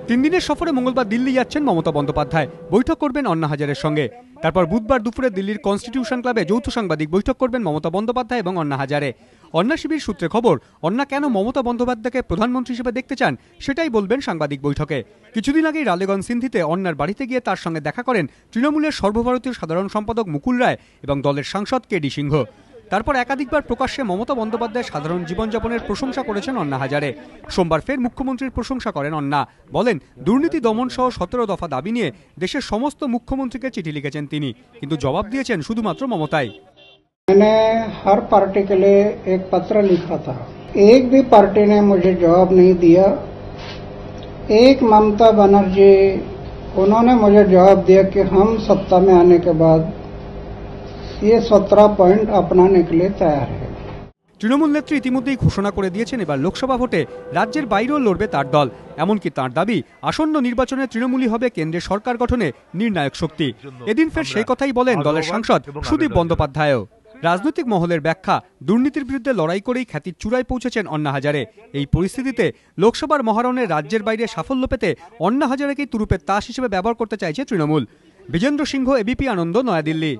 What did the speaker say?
তিন দিনের সফরে মঙ্গলবার দিল্লি যাচ্ছেন মমতা বন্দ্যোপাধ্যায়। বৈঠক করবেন অন্না হাজারের সঙ্গে। তারপর বুধবার দুপুরে দিল্লির কনস্টিটিউশন ক্লাবে যৌথ সাংবাদিক বৈঠক করবেন মমতা বন্দ্যোপাধ্যায় এবং অন্না হাজারে। অন্না শিবির সূত্রে খবর, অন্না কেন মমতা বন্দ্যোপাধ্যায়কে প্রধানমন্ত্রী হিসেবে দেখতে চান সেটাই বলবেন সাংবাদিক বৈঠকে। কিছুদিন আগেই রালেগঞ্জ সিন্ধিতে অন্নার বাড়িতে গিয়ে তার সঙ্গে দেখা করেন তৃণমূলের সর্বভারতীয় সাধারণ সম্পাদক মুকুল রায় এবং দলের সাংসদ কেডি সিংহ। তারপর একাধিকবার প্রকাশ্যে মমতা বন্দ্যোপাধ্যায়ের সাধারণ জীবনযাপনের প্রশংসা করেছেন অন্না হাজারে। সোমবার ফের মুখ্যমন্ত্রীর প্রশংসা করেন অন্না। বলেন, দুর্নীতি দমন সহ 17 দফা দাবি নিয়ে দেশের সমস্ত মুখ্যমন্ত্রীকে চিঠি লিখেছেন তিনি, কিন্তু জবাব দিয়েছেন শুধুমাত্র মমতাই। मैंने हर पार्टी के लिए एक पत्र लिखा था, एक भी पार्टी ने मुझे जवाब नहीं दिया। एक ममता बनर्जी, उन्होंने मुझे जवाब दिया कि हम सत्ता में आने के बाद ये 17 पॉइंट अपनाने के लिए तैयार है। তৃণমূল নেত্রী ইতিমধ্যেই ঘোষণা করে দিয়েছেন এবার লোকসভা ভোটে রাজ্যের বাইরেও লড়বে তার দল। এমনকি তার দাবি, আসন্ন নির্বাচনে তৃণমূলই হবে কেন্দ্রের সরকার গঠনে নির্ণায়ক শক্তি। এদিন ফের সেই কথাই বলেন দলের সাংসদ সুদীপ বন্দ্যোপাধ্যায়ও। রাজনৈতিক মহলের ব্যাখ্যা, দুর্নীতির বিরুদ্ধে লড়াই করেই খ্যাতির চূড়ায় পৌঁছেছেন অন্না হাজারে। এই পরিস্থিতিতে লোকসভার মহারণে রাজ্যের বাইরে সাফল্য পেতে অন্না হাজারেকেই তুরুপের তাস হিসেবে ব্যবহার করতে চাইছে তৃণমূল। বিজেন্দ্র সিংহ, এবিপি আনন্দ, নয়াদিল্লি।